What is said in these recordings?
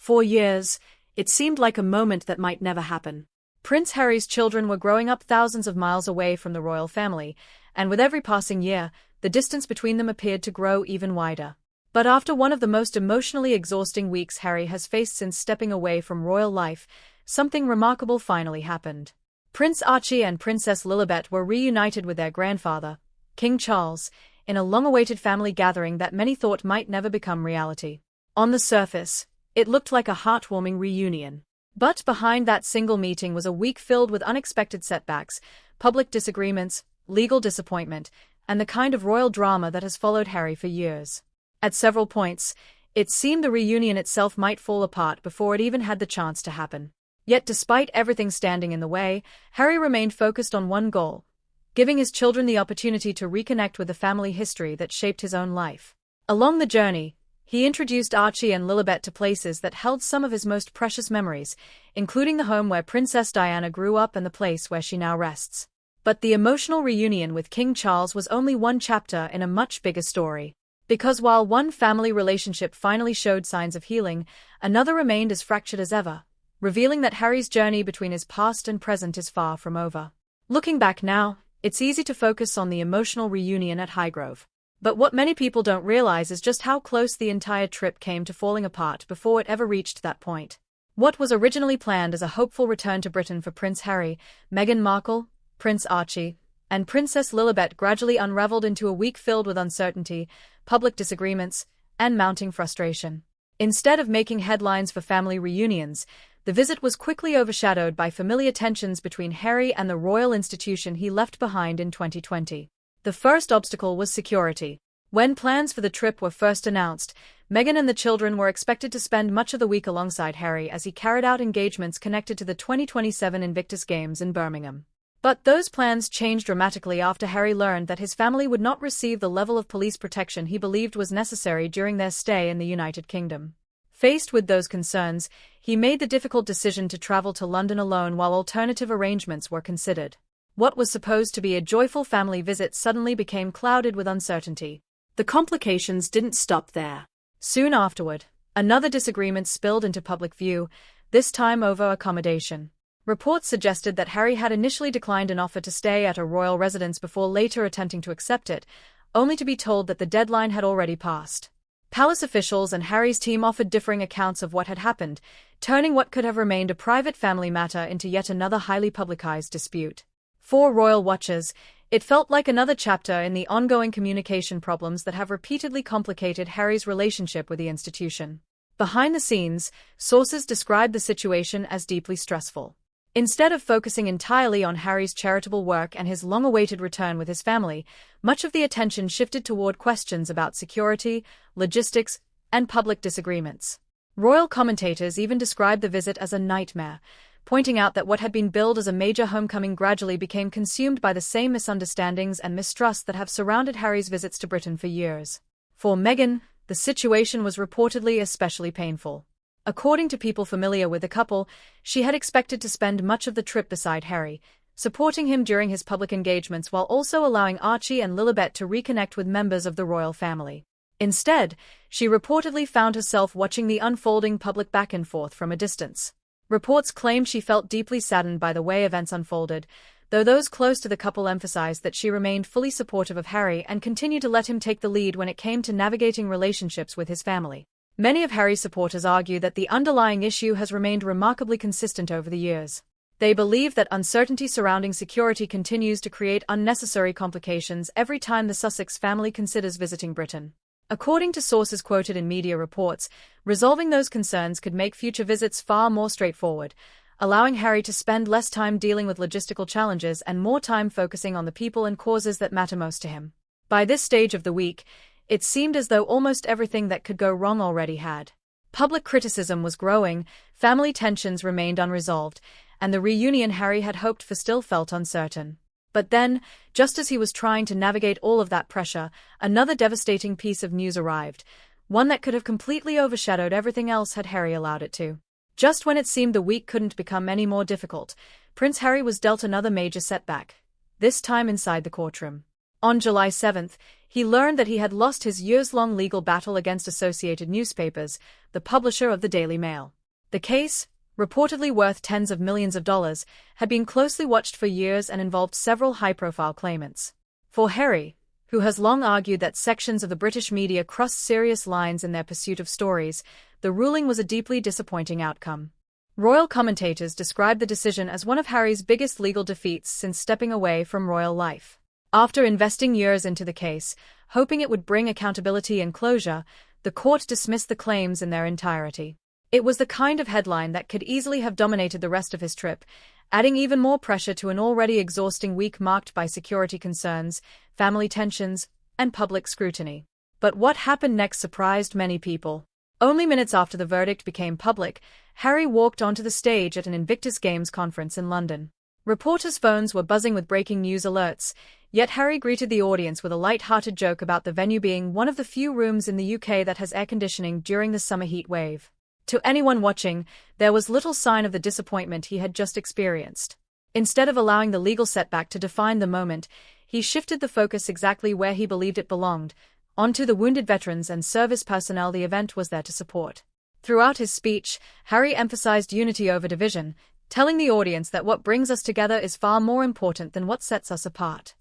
For years, it seemed like a moment that might never happen. Prince Harry's children were growing up thousands of miles away from the royal family, and with every passing year, the distance between them appeared to grow even wider. But after one of the most emotionally exhausting weeks Harry has faced since stepping away from royal life, something remarkable finally happened. Prince Archie and Princess Lilibet were reunited with their grandfather, King Charles, in a long-awaited family gathering that many thought might never become reality. On the surface, it looked like a heartwarming reunion. But behind that single meeting was a week filled with unexpected setbacks, public disagreements, legal disappointment, and the kind of royal drama that has followed Harry for years. At several points, it seemed the reunion itself might fall apart before it even had the chance to happen. Yet despite everything standing in the way, Harry remained focused on one goal: giving his children the opportunity to reconnect with the family history that shaped his own life. Along the journey, he introduced Archie and Lilibet to places that held some of his most precious memories, including the home where Princess Diana grew up and the place where she now rests. But the emotional reunion with King Charles was only one chapter in a much bigger story. Because while one family relationship finally showed signs of healing, another remained as fractured as ever, revealing that Harry's journey between his past and present is far from over. Looking back now, it's easy to focus on the emotional reunion at Highgrove. But what many people don't realize is just how close the entire trip came to falling apart before it ever reached that point. What was originally planned as a hopeful return to Britain for Prince Harry, Meghan Markle, Prince Archie, and Princess Lilibet gradually unraveled into a week filled with uncertainty, public disagreements, and mounting frustration. Instead of making headlines for family reunions, the visit was quickly overshadowed by familiar tensions between Harry and the royal institution he left behind in 2020. The first obstacle was security. When plans for the trip were first announced, Meghan and the children were expected to spend much of the week alongside Harry as he carried out engagements connected to the 2027 Invictus Games in Birmingham. But those plans changed dramatically after Harry learned that his family would not receive the level of police protection he believed was necessary during their stay in the United Kingdom. Faced with those concerns, he made the difficult decision to travel to London alone while alternative arrangements were considered. What was supposed to be a joyful family visit suddenly became clouded with uncertainty. The complications didn't stop there. Soon afterward, another disagreement spilled into public view, this time over accommodation. Reports suggested that Harry had initially declined an offer to stay at a royal residence before later attempting to accept it, only to be told that the deadline had already passed. Palace officials and Harry's team offered differing accounts of what had happened, turning what could have remained a private family matter into yet another highly publicized dispute. For royal watchers, it felt like another chapter in the ongoing communication problems that have repeatedly complicated Harry's relationship with the institution. Behind the scenes, sources described the situation as deeply stressful. Instead of focusing entirely on Harry's charitable work and his long-awaited return with his family, much of the attention shifted toward questions about security, logistics, and public disagreements. Royal commentators even described the visit as a nightmare, pointing out that what had been billed as a major homecoming gradually became consumed by the same misunderstandings and mistrust that have surrounded Harry's visits to Britain for years. For Meghan, the situation was reportedly especially painful. According to people familiar with the couple, she had expected to spend much of the trip beside Harry, supporting him during his public engagements while also allowing Archie and Lilibet to reconnect with members of the royal family. Instead, she reportedly found herself watching the unfolding public back and forth from a distance. Reports claimed she felt deeply saddened by the way events unfolded, though those close to the couple emphasized that she remained fully supportive of Harry and continued to let him take the lead when it came to navigating relationships with his family. Many of Harry's supporters argue that the underlying issue has remained remarkably consistent over the years. They believe that uncertainty surrounding security continues to create unnecessary complications every time the Sussex family considers visiting Britain. According to sources quoted in media reports, resolving those concerns could make future visits far more straightforward, allowing Harry to spend less time dealing with logistical challenges and more time focusing on the people and causes that matter most to him. By this stage of the week, it seemed as though almost everything that could go wrong already had. Public criticism was growing, family tensions remained unresolved, and the reunion Harry had hoped for still felt uncertain. But then, just as he was trying to navigate all of that pressure, another devastating piece of news arrived, one that could have completely overshadowed everything else had Harry allowed it to. Just when it seemed the week couldn't become any more difficult, Prince Harry was dealt another major setback, this time inside the courtroom. On July 7th, he learned that he had lost his years-long legal battle against Associated Newspapers, the publisher of the Daily Mail. The case, reportedly worth tens of millions of dollars, had been closely watched for years and involved several high-profile claimants. For Harry, who has long argued that sections of the British media crossed serious lines in their pursuit of stories, the ruling was a deeply disappointing outcome. Royal commentators described the decision as one of Harry's biggest legal defeats since stepping away from royal life. After investing years into the case, hoping it would bring accountability and closure, the court dismissed the claims in their entirety. It was the kind of headline that could easily have dominated the rest of his trip, adding even more pressure to an already exhausting week marked by security concerns, family tensions, and public scrutiny. But what happened next surprised many people. Only minutes after the verdict became public, Harry walked onto the stage at an Invictus Games conference in London. Reporters' phones were buzzing with breaking news alerts, yet Harry greeted the audience with a light-hearted joke about the venue being one of the few rooms in the UK that has air conditioning during the summer heat wave. To anyone watching, there was little sign of the disappointment he had just experienced. Instead of allowing the legal setback to define the moment, he shifted the focus exactly where he believed it belonged, onto the wounded veterans and service personnel the event was there to support. Throughout his speech, Harry emphasized unity over division, telling the audience that what brings us together is far more important than what sets us apart.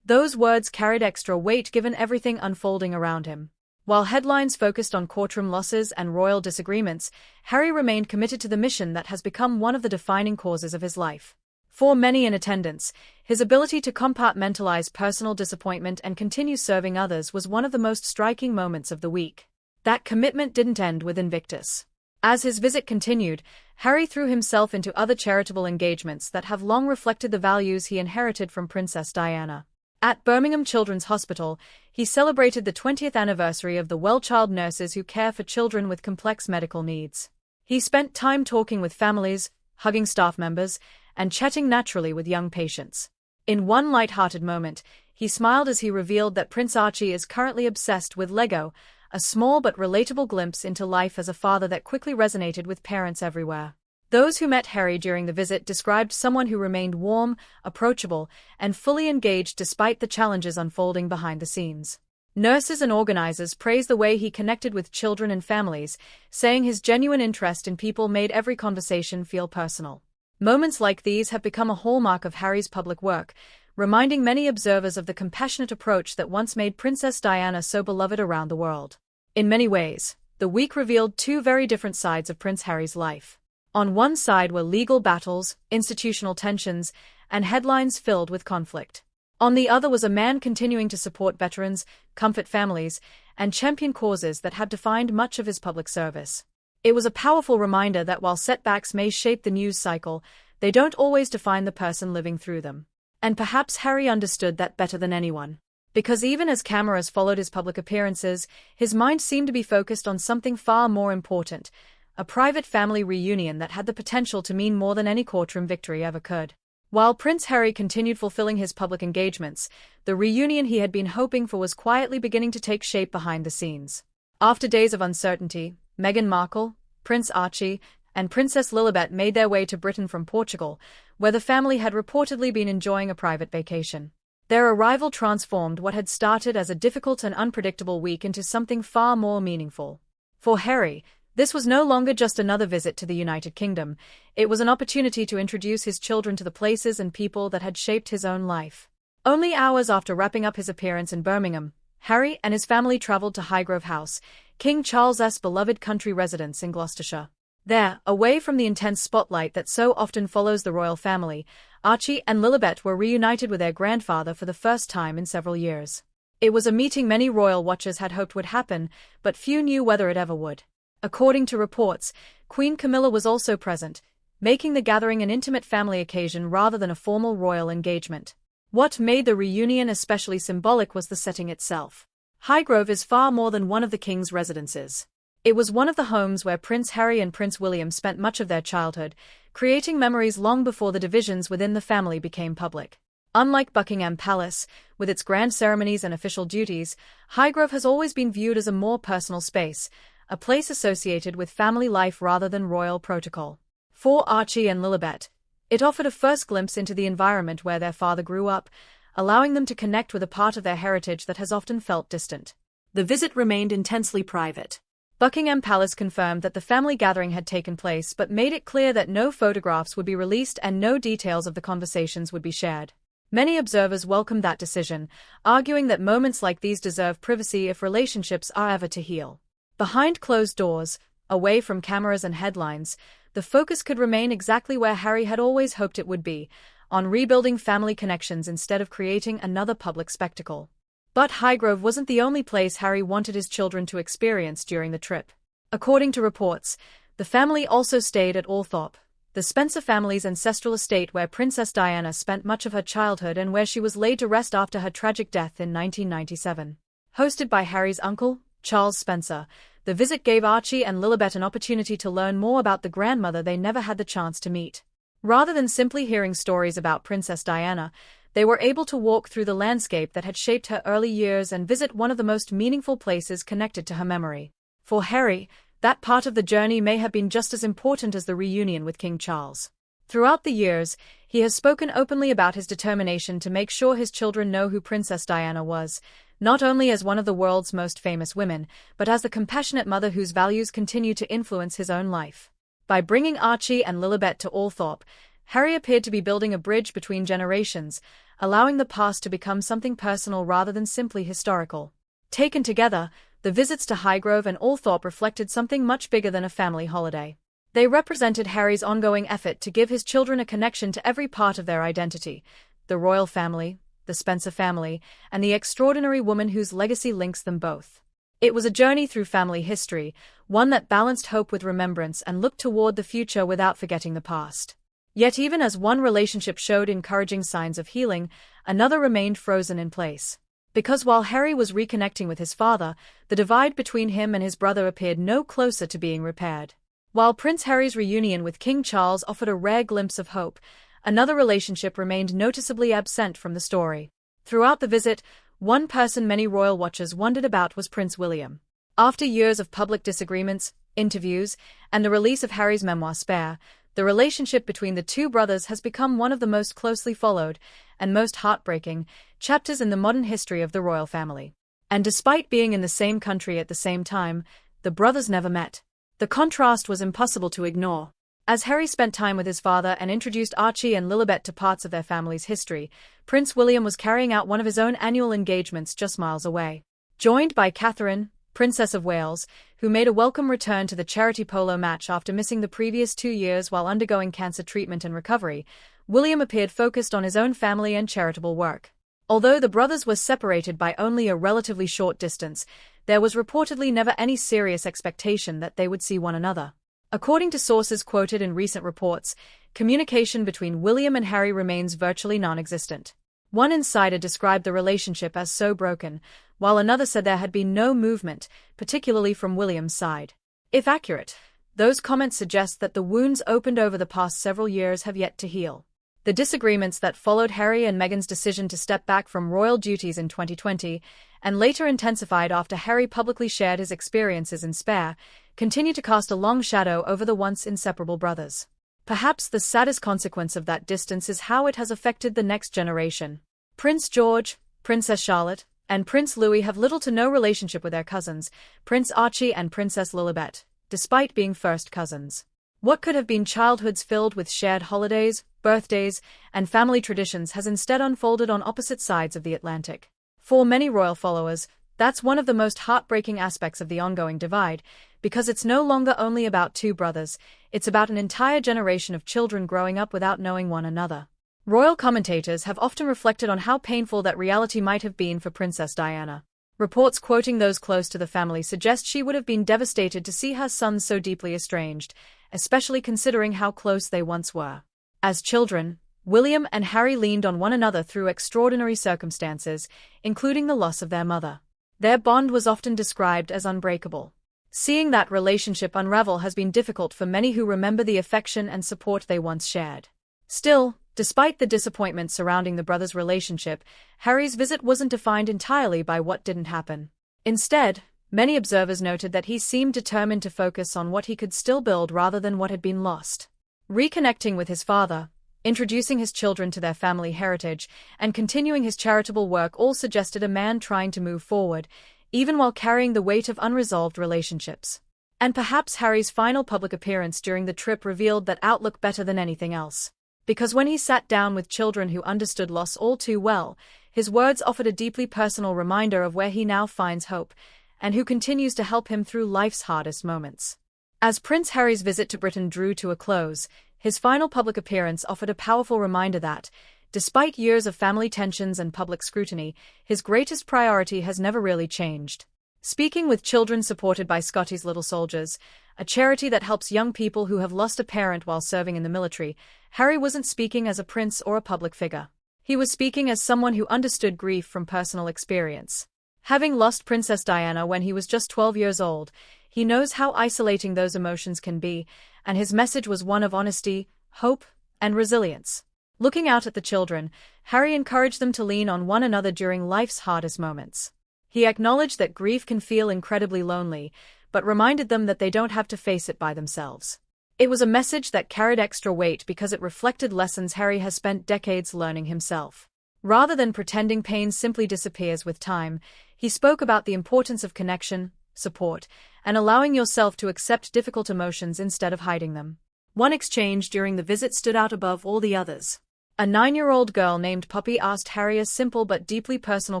Those words carried extra weight given everything unfolding around him. While headlines focused on courtroom losses and royal disagreements, Harry remained committed to the mission that has become one of the defining causes of his life. For many in attendance, his ability to compartmentalize personal disappointment and continue serving others was one of the most striking moments of the week. That commitment didn't end with Invictus. As his visit continued, Harry threw himself into other charitable engagements that have long reflected the values he inherited from Princess Diana. At Birmingham Children's Hospital, he celebrated the 20th anniversary of the well-child nurses who care for children with complex medical needs. He spent time talking with families, hugging staff members, and chatting naturally with young patients. In one light-hearted moment, he smiled as he revealed that Prince Archie is currently obsessed with Lego, a small but relatable glimpse into life as a father that quickly resonated with parents everywhere. Those who met Harry during the visit described someone who remained warm, approachable, and fully engaged despite the challenges unfolding behind the scenes. Nurses and organizers praised the way he connected with children and families, saying his genuine interest in people made every conversation feel personal. Moments like these have become a hallmark of Harry's public work, reminding many observers of the compassionate approach that once made Princess Diana so beloved around the world. In many ways, the week revealed two very different sides of Prince Harry's life. On one side were legal battles, institutional tensions, and headlines filled with conflict. On the other was a man continuing to support veterans, comfort families, and champion causes that had defined much of his public service. It was a powerful reminder that while setbacks may shape the news cycle, they don't always define the person living through them. And perhaps Harry understood that better than anyone. Because even as cameras followed his public appearances, his mind seemed to be focused on something far more important, a private family reunion that had the potential to mean more than any courtroom victory ever could. While Prince Harry continued fulfilling his public engagements, the reunion he had been hoping for was quietly beginning to take shape behind the scenes. After days of uncertainty, Meghan Markle, Prince Archie, and Princess Lilibet made their way to Britain from Portugal, where the family had reportedly been enjoying a private vacation. Their arrival transformed what had started as a difficult and unpredictable week into something far more meaningful. For Harry, this was no longer just another visit to the United Kingdom, it was an opportunity to introduce his children to the places and people that had shaped his own life. Only hours after wrapping up his appearance in Birmingham, Harry and his family travelled to Highgrove House, King Charles's beloved country residence in Gloucestershire. There, away from the intense spotlight that so often follows the royal family, Archie and Lilibet were reunited with their grandfather for the first time in several years. It was a meeting many royal watchers had hoped would happen, but few knew whether it ever would. According to reports, Queen Camilla was also present, making the gathering an intimate family occasion rather than a formal royal engagement. What made the reunion especially symbolic was the setting itself. Highgrove is far more than one of the king's residences. It was one of the homes where Prince Harry and Prince William spent much of their childhood, creating memories long before the divisions within the family became public. Unlike Buckingham Palace, with its grand ceremonies and official duties, Highgrove has always been viewed as a more personal space, a place associated with family life rather than royal protocol. For Archie and Lilibet, it offered a first glimpse into the environment where their father grew up, allowing them to connect with a part of their heritage that has often felt distant. The visit remained intensely private. Buckingham Palace confirmed that the family gathering had taken place but made it clear that no photographs would be released and no details of the conversations would be shared. Many observers welcomed that decision, arguing that moments like these deserve privacy if relationships are ever to heal. Behind closed doors, away from cameras and headlines, the focus could remain exactly where Harry had always hoped it would be, on rebuilding family connections instead of creating another public spectacle. But Highgrove wasn't the only place Harry wanted his children to experience during the trip. According to reports, the family also stayed at Althorp, the Spencer family's ancestral estate where Princess Diana spent much of her childhood and where she was laid to rest after her tragic death in 1997. Hosted by Harry's uncle, Charles Spencer, the visit gave Archie and Lilibet an opportunity to learn more about the grandmother they never had the chance to meet. Rather than simply hearing stories about Princess Diana, they were able to walk through the landscape that had shaped her early years and visit one of the most meaningful places connected to her memory. For Harry, that part of the journey may have been just as important as the reunion with King Charles. Throughout the years, he has spoken openly about his determination to make sure his children know who Princess Diana was, not only as one of the world's most famous women, but as the compassionate mother whose values continue to influence his own life. By bringing Archie and Lilibet to Althorp, Harry appeared to be building a bridge between generations, allowing the past to become something personal rather than simply historical. Taken together, the visits to Highgrove and Althorp reflected something much bigger than a family holiday. They represented Harry's ongoing effort to give his children a connection to every part of their identity: the royal family, the Spencer family, and the extraordinary woman whose legacy links them both. It was a journey through family history, one that balanced hope with remembrance and looked toward the future without forgetting the past. Yet even as one relationship showed encouraging signs of healing, another remained frozen in place. Because while Harry was reconnecting with his father, the divide between him and his brother appeared no closer to being repaired. While Prince Harry's reunion with King Charles offered a rare glimpse of hope, another relationship remained noticeably absent from the story. Throughout the visit, one person many royal watchers wondered about was Prince William. After years of public disagreements, interviews, and the release of Harry's memoir Spare, the relationship between the two brothers has become one of the most closely followed and most heartbreaking chapters in the modern history of the royal family. And despite being in the same country at the same time, the brothers never met. The contrast was impossible to ignore. As Harry spent time with his father and introduced Archie and Lilibet to parts of their family's history, Prince William was carrying out one of his own annual engagements just miles away. Joined by Catherine, Princess of Wales, who made a welcome return to the charity polo match after missing the previous 2 years while undergoing cancer treatment and recovery, William appeared focused on his own family and charitable work. Although the brothers were separated by only a relatively short distance, there was reportedly never any serious expectation that they would see one another. According to sources quoted in recent reports, communication between William and Harry remains virtually non-existent. One insider described the relationship as so broken, while another said there had been no movement, particularly from William's side. If accurate, those comments suggest that the wounds opened over the past several years have yet to heal. The disagreements that followed Harry and Meghan's decision to step back from royal duties in 2020, and later intensified after Harry publicly shared his experiences in Spare, continue to cast a long shadow over the once inseparable brothers. Perhaps the saddest consequence of that distance is how it has affected the next generation. Prince George, Princess Charlotte, and Prince Louis have little to no relationship with their cousins, Prince Archie and Princess Lilibet, despite being first cousins. What could have been childhoods filled with shared holidays, birthdays, and family traditions has instead unfolded on opposite sides of the Atlantic. For many royal followers, that's one of the most heartbreaking aspects of the ongoing divide, because it's no longer only about two brothers, it's about an entire generation of children growing up without knowing one another. Royal commentators have often reflected on how painful that reality might have been for Princess Diana. Reports quoting those close to the family suggest she would have been devastated to see her sons so deeply estranged, especially considering how close they once were. As children, William and Harry leaned on one another through extraordinary circumstances, including the loss of their mother. Their bond was often described as unbreakable. Seeing that relationship unravel has been difficult for many who remember the affection and support they once shared. Still, despite the disappointment surrounding the brothers' relationship, Harry's visit wasn't defined entirely by what didn't happen. Instead, many observers noted that he seemed determined to focus on what he could still build rather than what had been lost. Reconnecting with his father, introducing his children to their family heritage, and continuing his charitable work all suggested a man trying to move forward, even while carrying the weight of unresolved relationships. And perhaps Harry's final public appearance during the trip revealed that outlook better than anything else. Because when he sat down with children who understood loss all too well, his words offered a deeply personal reminder of where he now finds hope, and who continues to help him through life's hardest moments. As Prince Harry's visit to Britain drew to a close, his final public appearance offered a powerful reminder that, despite years of family tensions and public scrutiny, his greatest priority has never really changed. Speaking with children supported by Scotty's Little Soldiers, a charity that helps young people who have lost a parent while serving in the military, Harry wasn't speaking as a prince or a public figure. He was speaking as someone who understood grief from personal experience. Having lost Princess Diana when he was just 12 years old, he knows how isolating those emotions can be, and his message was one of honesty, hope, and resilience. Looking out at the children, Harry encouraged them to lean on one another during life's hardest moments. He acknowledged that grief can feel incredibly lonely, but reminded them that they don't have to face it by themselves. It was a message that carried extra weight because it reflected lessons Harry has spent decades learning himself. Rather than pretending pain simply disappears with time, he spoke about the importance of connection, support, and allowing yourself to accept difficult emotions instead of hiding them. One exchange during the visit stood out above all the others. A 9-year-old girl named Poppy asked Harry a simple but deeply personal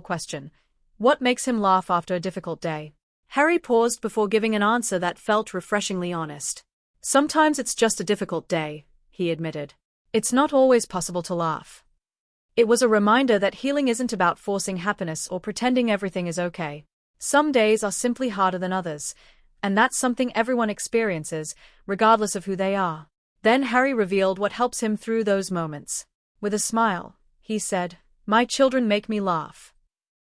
question: what makes him laugh after a difficult day? Harry paused before giving an answer that felt refreshingly honest. Sometimes it's just a difficult day, he admitted. It's not always possible to laugh. It was a reminder that healing isn't about forcing happiness or pretending everything is okay. Some days are simply harder than others, and that's something everyone experiences, regardless of who they are. Then Harry revealed what helps him through those moments. With a smile, he said, "My children make me laugh."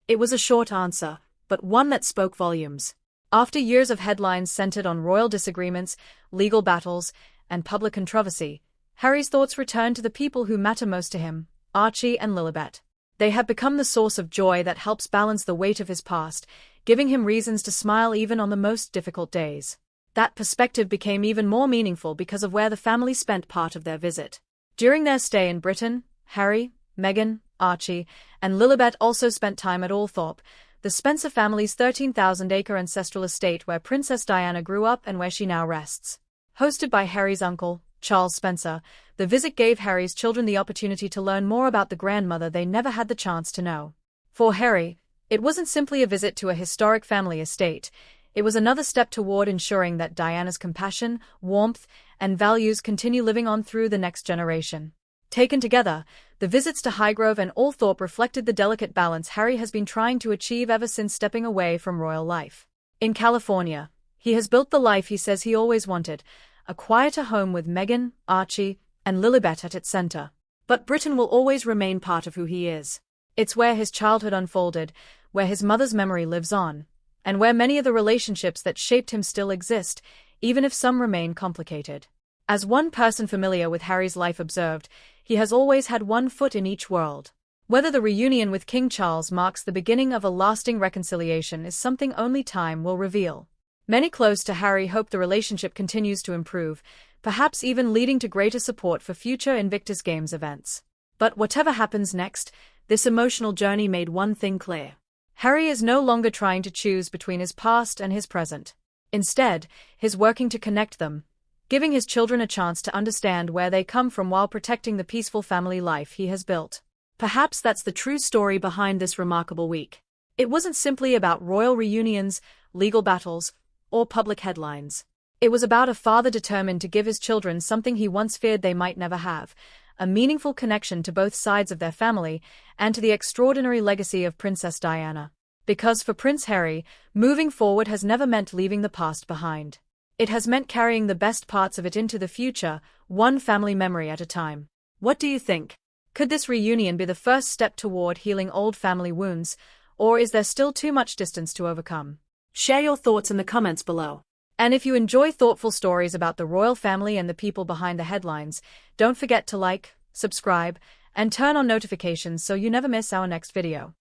It was a short answer, but one that spoke volumes. After years of headlines centered on royal disagreements, legal battles, and public controversy, Harry's thoughts returned to the people who matter most to him, Archie and Lilibet. They have become the source of joy that helps balance the weight of his past, giving him reasons to smile even on the most difficult days. That perspective became even more meaningful because of where the family spent part of their visit. During their stay in Britain, Harry, Meghan, Archie, and Lilibet also spent time at Althorpe, the Spencer family's 13,000-acre ancestral estate where Princess Diana grew up and where she now rests. Hosted by Harry's uncle, Charles Spencer, the visit gave Harry's children the opportunity to learn more about the grandmother they never had the chance to know. For Harry, it wasn't simply a visit to a historic family estate. It was another step toward ensuring that Diana's compassion, warmth, and values continue living on through the next generation. Taken together, the visits to Highgrove and Althorpe reflected the delicate balance Harry has been trying to achieve ever since stepping away from royal life. In California, he has built the life he says he always wanted, a quieter home with Meghan, Archie, and Lilibet at its center. But Britain will always remain part of who he is. It's where his childhood unfolded, where his mother's memory lives on, and where many of the relationships that shaped him still exist, even if some remain complicated. As one person familiar with Harry's life observed, he has always had one foot in each world. Whether the reunion with King Charles marks the beginning of a lasting reconciliation is something only time will reveal. Many close to Harry hope the relationship continues to improve, perhaps even leading to greater support for future Invictus Games events. But whatever happens next, this emotional journey made one thing clear. Harry is no longer trying to choose between his past and his present. Instead, he's working to connect them, giving his children a chance to understand where they come from while protecting the peaceful family life he has built. Perhaps that's the true story behind this remarkable week. It wasn't simply about royal reunions, legal battles, or public headlines. It was about a father determined to give his children something he once feared they might never have, a meaningful connection to both sides of their family and to the extraordinary legacy of Princess Diana. Because for Prince Harry, moving forward has never meant leaving the past behind. It has meant carrying the best parts of it into the future, one family memory at a time. What do you think? Could this reunion be the first step toward healing old family wounds, or is there still too much distance to overcome? Share your thoughts in the comments below. And if you enjoy thoughtful stories about the royal family and the people behind the headlines, don't forget to like, subscribe, and turn on notifications so you never miss our next video.